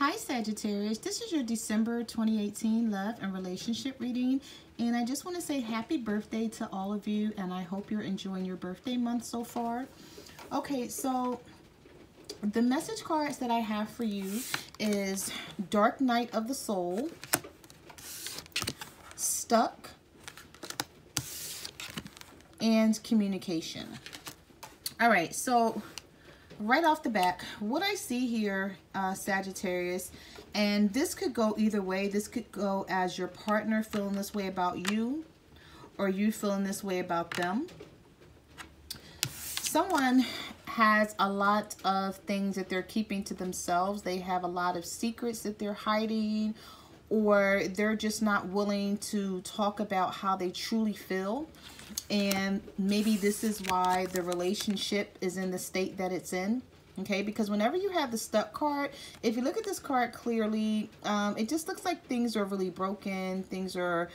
Hi Sagittarius, this is your December 2018 love and relationship reading, and I just want to say happy birthday to all of you, and I hope you're enjoying your birthday month so far. Okay, so the message cards that I have for you is Dark Night of the Soul, Stuck, and Communication. All right, so right off the back, what I see here, Sagittarius, and this could go either way. This could go as your partner feeling this way about you, or you feeling this way about them. Someone has a lot of things that they're keeping to themselves. They have a lot of secrets that they're hiding, or they're just not willing to talk about how they truly feel. And maybe this is why the relationship is in the state that it's in. Okay, because whenever you have the Stuck card, if you look at this card clearly, it just looks like things are really broken. Things are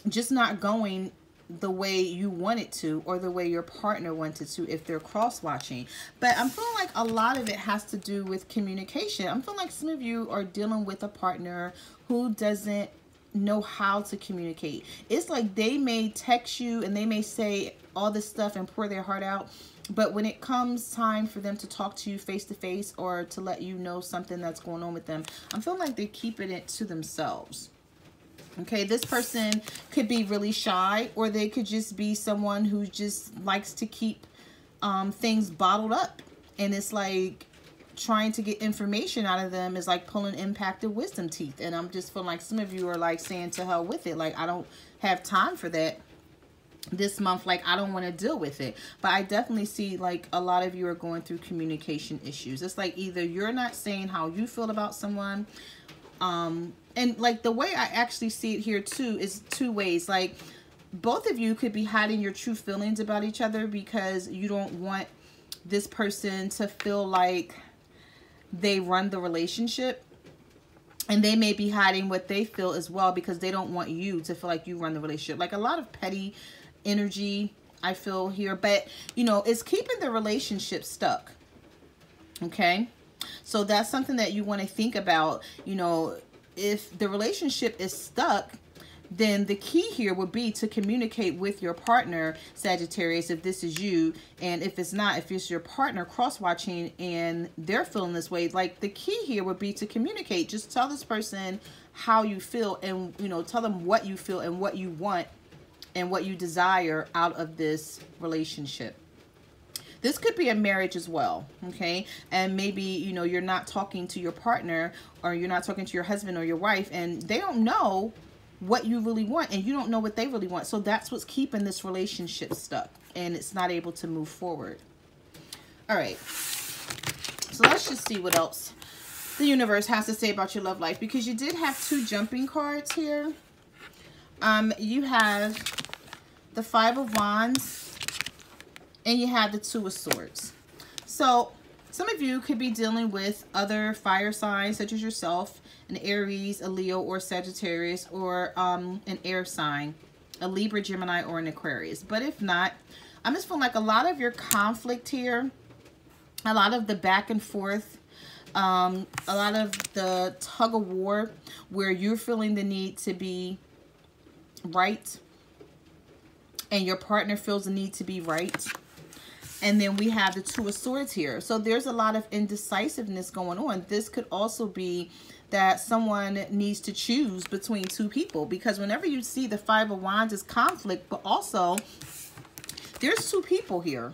just not going the way you want it to, or the way your partner wanted to if they're cross-watching. But I'm feeling like a lot of it has to do with communication. I'm feeling like some of you are dealing with a partner who doesn't know how to communicate. It's like they may text you and they may say all this stuff and pour their heart out, but when it comes time for them to talk to you face to face, or to let you know something that's going on with them, I'm feeling like they're keeping it to themselves. Okay, this person could be really shy, or they could just be someone who just likes to keep things bottled up, and it's like trying to get information out of them is like pulling impacted wisdom teeth. And I'm just feeling like some of you are like saying to hell with it. Like, I don't have time for that this month. Like, I don't want to deal with it. But I definitely see like a lot of you are going through communication issues. It's like either you're not saying how you feel about someone, and like the way I actually see it here too is two ways. Like, both of you could be hiding your true feelings about each other because you don't want this person to feel like they run the relationship, and they may be hiding what they feel as well because they don't want you to feel like you run the relationship. Like a lot of petty energy I feel here, but you know, it's keeping the relationship stuck. Okay, so that's something that you want to think about. You know, if the relationship is stuck, then the key here would be to communicate with your partner, Sagittarius, if this is you. And if it's not, if it's your partner cross-watching and they're feeling this way, like the key here would be to communicate. Just tell this person how you feel, and you know, tell them what you feel and what you want and what you desire out of this relationship. This could be a marriage as well, okay? And maybe, you know, you're not talking to your partner, or you're not talking to your husband or your wife, and they don't know what you really want, and you don't know what they really want. So that's what's keeping this relationship stuck, and it's not able to move forward. All right, so let's just see what else the universe has to say about your love life, because you did have two jumping cards here. You have the Five of Wands, and you have the Two of Swords. So some of you could be dealing with other fire signs, such as yourself, an Aries, a Leo, or Sagittarius, or an air sign, a Libra, Gemini, or an Aquarius. But if not, I'm just feeling like a lot of your conflict here, a lot of the back and forth, a lot of the tug of war, where you're feeling the need to be right and your partner feels the need to be right. And then we have the Two of Swords here. So there's a lot of indecisiveness going on. This could also be that someone needs to choose between two people, because whenever you see the Five of Wands is conflict, but also there's two people here.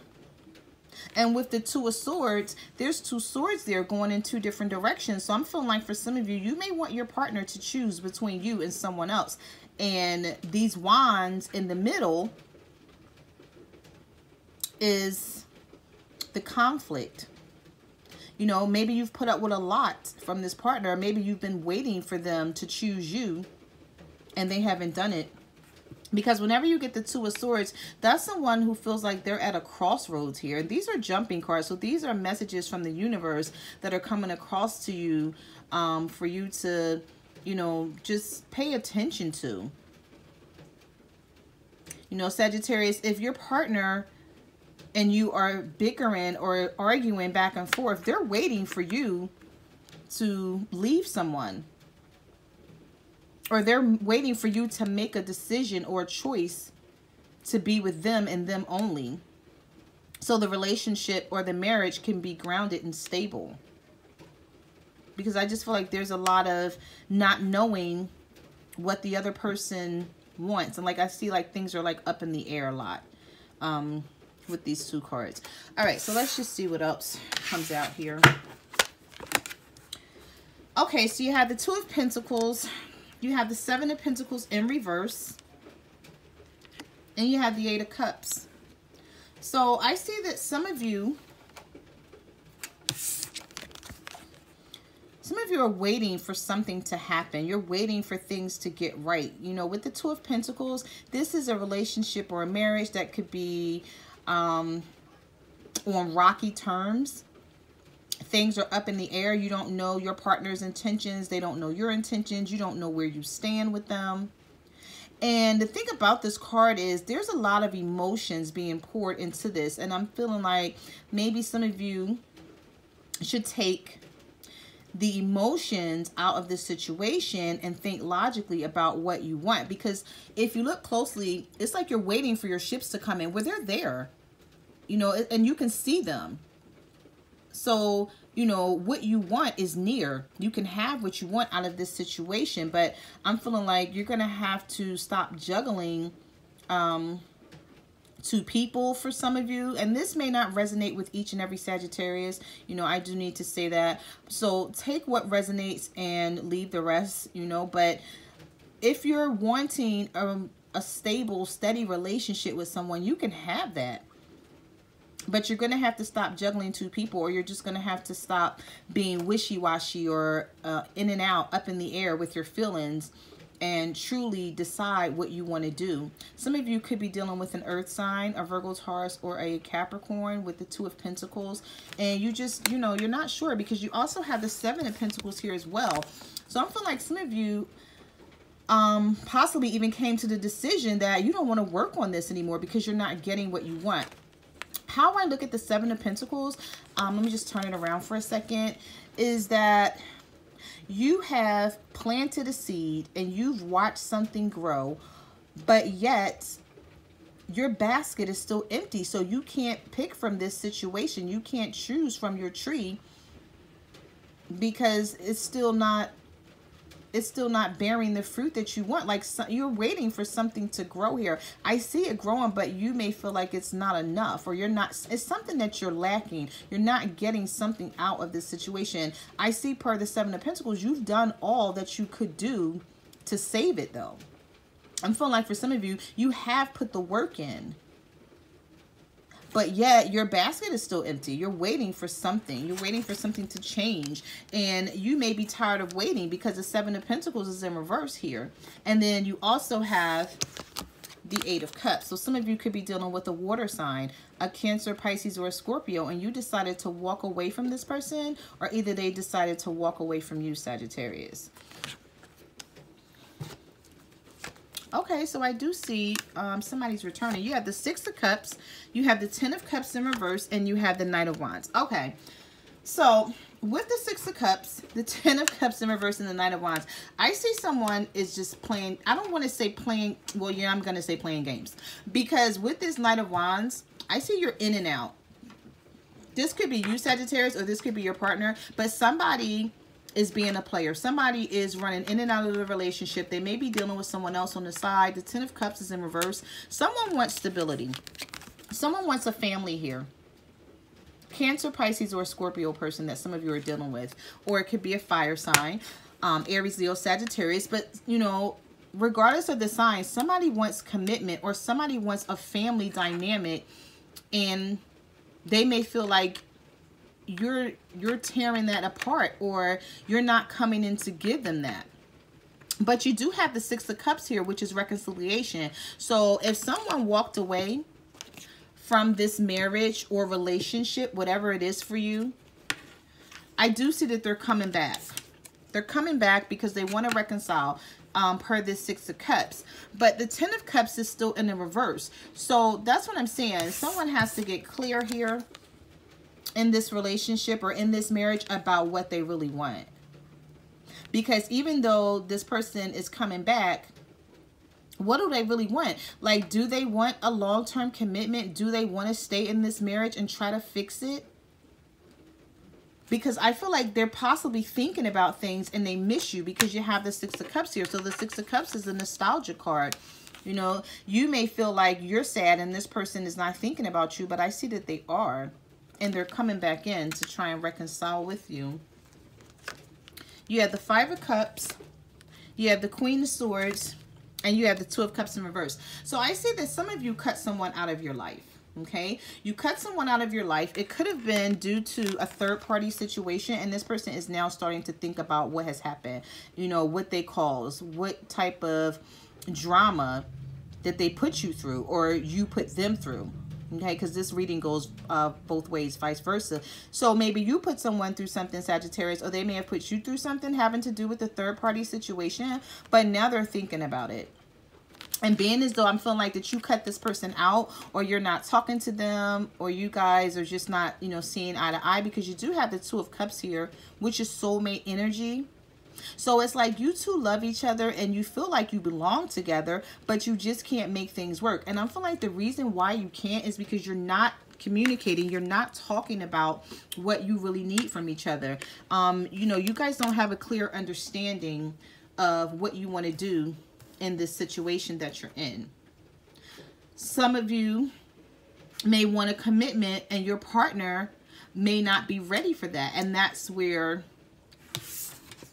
And with the Two of Swords, there's two swords there going in two different directions. So I'm feeling like for some of you, you may want your partner to choose between you and someone else. And these wands in the middle is the conflict. You know, maybe you've put up with a lot from this partner. Maybe you've been waiting for them to choose you and they haven't done it. Because whenever you get the Two of Swords, that's someone who feels like they're at a crossroads here. These are jumping cards. So these are messages from the universe that are coming across to you for you to, you know, just pay attention to. You know, Sagittarius, if your partner and you are bickering or arguing back and forth, they're waiting for you to leave someone, or they're waiting for you to make a decision or a choice to be with them and them only, so the relationship or the marriage can be grounded and stable. Because I just feel like there's a lot of not knowing what the other person wants. And like I see like things are like up in the air a lot with these two cards. All right, so let's just see what else comes out here. Okay, so you have the Two of Pentacles. You have the Seven of Pentacles in reverse. And you have the Eight of Cups. So I see that some of you are waiting for something to happen. You're waiting for things to get right. You know, with the Two of Pentacles, this is a relationship or a marriage that could be on rocky terms. Things are up in the air. You don't know your partner's intentions. They don't know your intentions. You don't know where you stand with them. And the thing about this card is there's a lot of emotions being poured into this. And I'm feeling like maybe some of you should take the emotions out of this situation and think logically about what you want. Because if you look closely, it's like you're waiting for your ships to come in. Well, they're there, you know, and you can see them. So, you know, what you want is near. You can have what you want out of this situation, but I'm feeling like you're going to have to stop juggling two people for some of you. And this may not resonate with each and every Sagittarius. You know, I do need to say that. So take what resonates and leave the rest, you know. But if you're wanting a stable, steady relationship with someone, you can have that. But you're going to have to stop juggling two people, or you're just going to have to stop being wishy-washy or in and out, up in the air with your feelings, and truly decide what you want to do. Some of you could be dealing with an earth sign, a Virgo, Taurus, or a Capricorn with the Two of Pentacles. And you just, you know, you're not sure because you also have the Seven of Pentacles here as well. So I'm feeling like some of you possibly even came to the decision that you don't want to work on this anymore because you're not getting what you want. How I look at the Seven of Pentacles, let me just turn it around for a second, is that you have planted a seed and you've watched something grow, but yet your basket is still empty. So you can't pick from this situation. You can't choose from your tree because it's still not bearing the fruit that you want. Like you're waiting for something to grow here. I see it growing, but you may feel like it's not enough, or you're not, it's something that you're lacking. You're not getting something out of this situation. I see per the Seven of Pentacles, you've done all that you could do to save it though. I'm feeling like for some of you, you have put the work in, but yet your basket is still empty. You're waiting for something. You're waiting for something to change. And you may be tired of waiting because the Seven of Pentacles is in reverse here. And then you also have the Eight of Cups. So some of you could be dealing with a water sign, a Cancer, Pisces, or a Scorpio, and you decided to walk away from this person, or either they decided to walk away from you, Sagittarius. Okay, so I do see somebody's returning. You have the Six of Cups, you have the Ten of Cups in reverse, and you have the Knight of Wands. Okay, so with the Six of Cups, the Ten of Cups in reverse, and the Knight of Wands, I see someone is just playing, I don't want to say playing, well, yeah, I'm going to say playing games. Because with this Knight of Wands, I see you're in and out. This could be you, Sagittarius, or this could be your partner, but somebody is being a player. Somebody is running in and out of the relationship. They may be dealing with someone else on the side. The Ten of Cups is in reverse. Someone wants stability. Someone wants a family here. Cancer, Pisces, or Scorpio person that some of you are dealing with. Or it could be a fire sign. Aries, Leo, Sagittarius. But, you know, regardless of the sign, somebody wants commitment, or somebody wants a family dynamic. And they may feel like you're tearing that apart, or you're not coming in to give them that. But you do have the Six of Cups here, which is reconciliation. So if someone walked away from this marriage or relationship, whatever it is for you, I do see that they're coming back. They're coming back because they want to reconcile per this Six of Cups. But the Ten of Cups is still in the reverse. So that's what I'm saying. Someone has to get clear here in this relationship or in this marriage about what they really want. Because even though this person is coming back, what do they really want? Like, do they want a long-term commitment? Do they want to stay in this marriage and try to fix it? Because I feel like they're possibly thinking about things and they miss you, because you have the Six of Cups here. So the Six of Cups is a nostalgia card. You know, you may feel like you're sad and this person is not thinking about you, but I see that they are. And they're coming back in to try and reconcile with you. You have the Five of Cups. You have the Queen of Swords. And you have the Two of Cups in reverse. So I see that some of you cut someone out of your life. Okay, you cut someone out of your life. It could have been due to a third-party situation, and this person is now starting to think about what has happened. You know, what they caused, what type of drama that they put you through, or you put them through. Okay, because this reading goes both ways, vice versa. So maybe you put someone through something, Sagittarius, or they may have put you through something having to do with the third-party situation, but now they're thinking about it. And being as though I'm feeling like that you cut this person out, or you're not talking to them, or you guys are just not, you know, seeing eye to eye, because you do have the Two of Cups here, which is soulmate energy. So it's like you two love each other and you feel like you belong together, but you just can't make things work. And I'm feeling like the reason why you can't is because you're not communicating. You're not talking about what you really need from each other. You know, you guys don't have a clear understanding of what you want to do in this situation that you're in. Some of you may want a commitment and your partner may not be ready for that. And that's where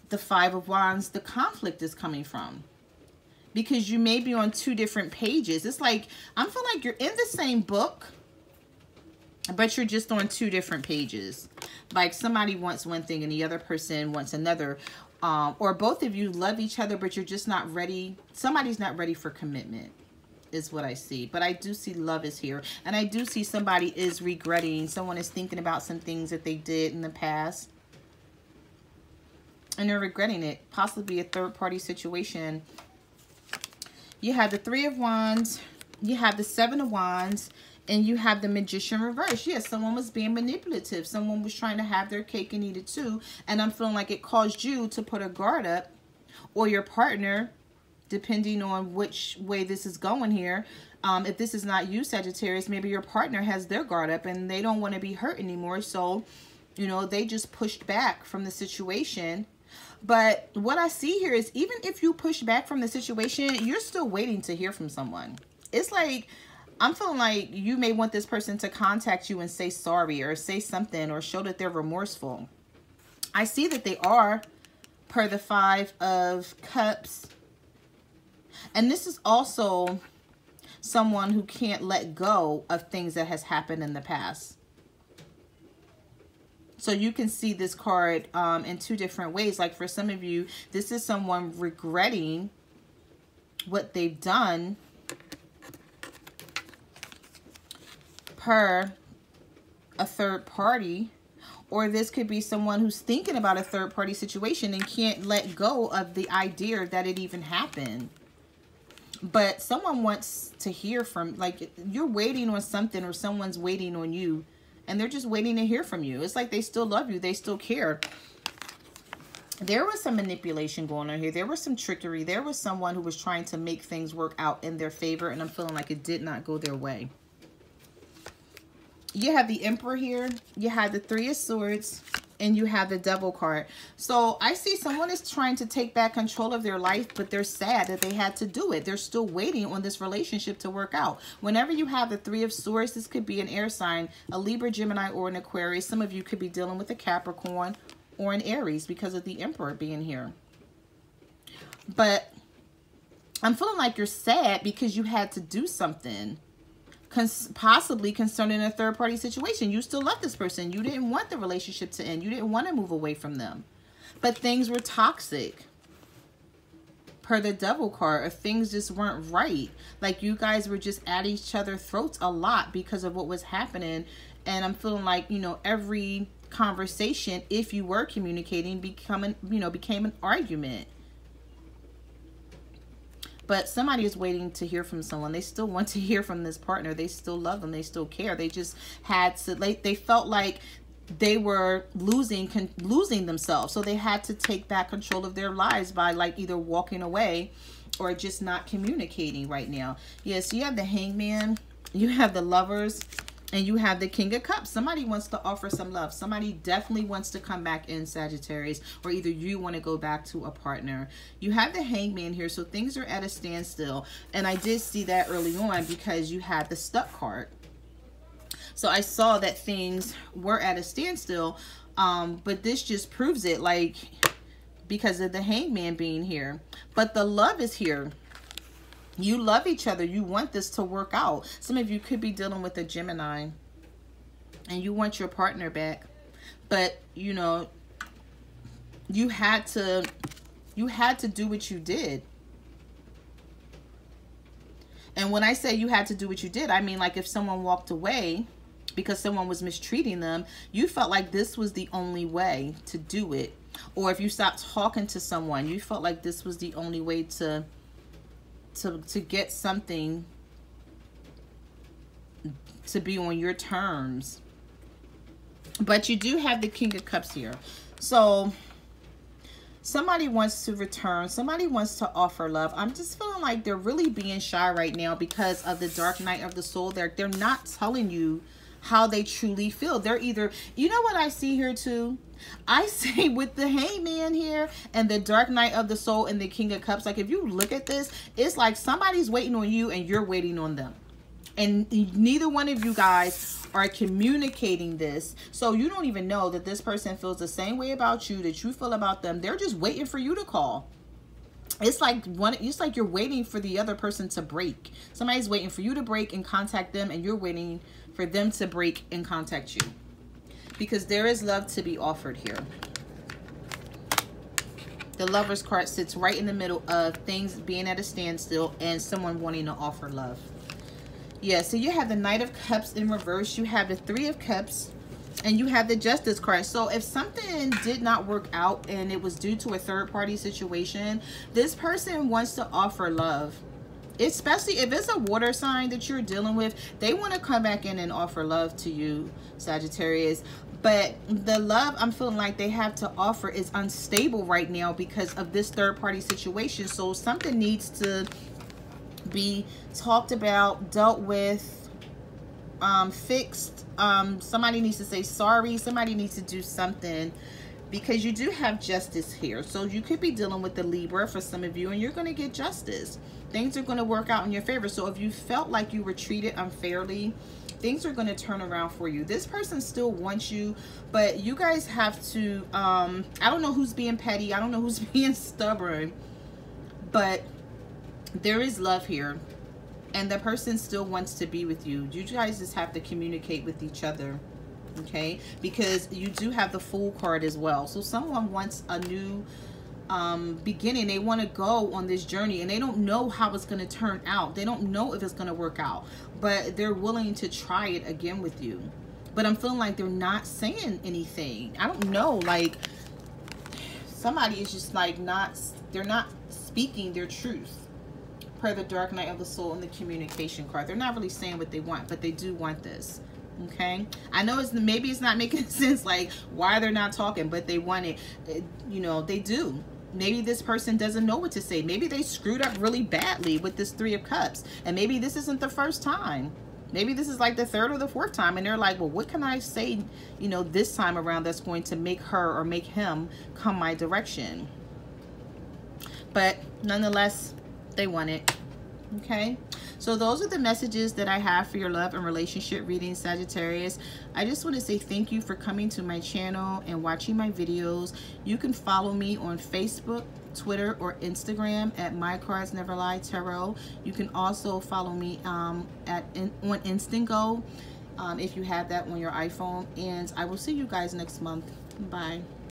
the Five of Wands, the conflict is coming from. Because you may be on two different pages. It's like, I'm feeling like you're in the same book, but you're just on two different pages. Like somebody wants one thing and the other person wants another. Or both of you love each other, but you're just not ready. Somebody's not ready for commitment is what I see. But I do see love is here. And I do see somebody is regretting. Someone is thinking about some things that they did in the past. And they're regretting it. Possibly a third-party situation. You have the Three of Wands. You have the Seven of Wands. And you have the Magician reverse. Yes, someone was being manipulative. Someone was trying to have their cake and eat it too. And I'm feeling like it caused you to put a guard up, or your partner, depending on which way this is going here. If this is not you, Sagittarius, maybe your partner has their guard up and they don't want to be hurt anymore. So, you know, they just pushed back from the situation. But what I see here is even if you push back from the situation, you're still waiting to hear from someone. It's like, I'm feeling like you may want this person to contact you and say sorry or say something or show that they're remorseful. I see that they are, per the Five of Cups. And this is also someone who can't let go of things that has happened in the past. So you can see this card in two different ways. Like for some of you, this is someone regretting what they've done, per a third party, or this could be someone who's thinking about a third party situation and can't let go of the idea that it even happened. But someone wants to hear from, like, you're waiting on something or someone's waiting on you and they're just waiting to hear from you. It's like they still love you. They still care. There was some manipulation going on here. There was some trickery. There was someone who was trying to make things work out in their favor, and I'm feeling like it did not go their way. You have the Emperor here. You have the Three of Swords. And you have the Devil card. So I see someone is trying to take back control of their life, but they're sad that they had to do it. They're still waiting on this relationship to work out. Whenever you have the Three of Swords, this could be an air sign, a Libra, Gemini, or an Aquarius. Some of you could be dealing with a Capricorn or an Aries because of the Emperor being here. But I'm feeling like you're sad because you had to do something. Possibly concerning a third-party situation. You still love this person. You didn't want the relationship to end. You didn't want to move away from them. But things were toxic, per the Devil card, or things just weren't right. Like you guys were just at each other's throats a lot because of what was happening. And I'm feeling like, you know, every conversation, if you were communicating, became an argument. But somebody is waiting to hear from someone. They still want to hear from this partner. They still love them. They still care. They just had to, they felt like they were losing themselves. So they had to take back control of their lives by like either walking away or just not communicating right now. Yes, you have the Hangman, you have the Lovers, and you have the King of Cups. Somebody wants to offer some love. Somebody definitely wants to come back in, Sagittarius, or either you want to go back to a partner. You have the Hangman here, so things are at a standstill. And I did see that early on because you had the Stuck card. So I saw that things were at a standstill, but this just proves it, like, because of the Hangman being here. But the love is here. You love each other. You want this to work out. Some of you could be dealing with a Gemini and you want your partner back. But, you know, you had to do what you did. And when I say you had to do what you did, I mean, like, if someone walked away because someone was mistreating them, you felt like this was the only way to do it. Or if you stopped talking to someone, you felt like this was the only way to get something to be on your terms. But you do have the King of Cups here. So somebody wants to return. Somebody wants to offer love. I'm just feeling like they're really being shy right now because of the Dark Night of the Soul. They're not telling you how they truly feel. They're either, you know what I see here too? I see with the Hangman here and the Dark Night of the Soul and the King of Cups, like if you look at this, it's like somebody's waiting on you and you're waiting on them. And neither one of you guys are communicating this. So you don't even know that this person feels the same way about you that you feel about them. They're just waiting for you to call. It's like you're waiting for the other person to break. Somebody's waiting for you to break and contact them, and you're waiting for them to break and contact you. Because there is love to be offered here. The Lovers card sits right in the middle of things being at a standstill and someone wanting to offer love. Yeah, so you have the Knight of Cups in reverse. You have the Three of Cups. And you have the Justice card. So if something did not work out and it was due to a third-party situation, this person wants to offer love. Especially if it's a water sign that you're dealing with, they want to come back in and offer love to you, Sagittarius. But the love I'm feeling like they have to offer is unstable right now because of this third-party situation. So something needs to be talked about, dealt with, fixed. Somebody needs to say sorry. Somebody needs to do something because you do have justice here. So you could be dealing with the Libra for some of you and you're going to get justice. Things are going to work out in your favor. So if you felt like you were treated unfairly, things are going to turn around for you. This person still wants you, but you guys have to, I don't know who's being petty. I don't know who's being stubborn, but there is love here. And the person still wants to be with you. You guys just have to communicate with each other, okay? Because you do have the Fool card as well. So someone wants a new beginning. They want to go on this journey and they don't know how it's going to turn out. They don't know if it's going to work out, but they're willing to try it again with you. But I'm feeling like they're not saying anything. I don't know, like somebody is just like they're not speaking their truth. Per the Dark Night of the Soul and the Communication card. They're not really saying what they want, but they do want this. Okay? I know maybe it's not making sense, like why they're not talking, but they want it. You know, they do. Maybe this person doesn't know what to say. Maybe they screwed up really badly with this Three of Cups. And maybe this isn't the first time. Maybe this is like the third or the fourth time. And they're like, well, what can I say, you know, this time around that's going to make her or make him come my direction? But nonetheless, they want it. Okay, so those are the messages that I have for your love and relationship reading, Sagittarius. I just want to say thank you for coming to my channel and watching my videos. You can follow me on Facebook, Twitter, or Instagram at My Cards Never Lie Tarot. You can also follow me on Instant Go if you have that on your iPhone. And I will see you guys next month. Bye.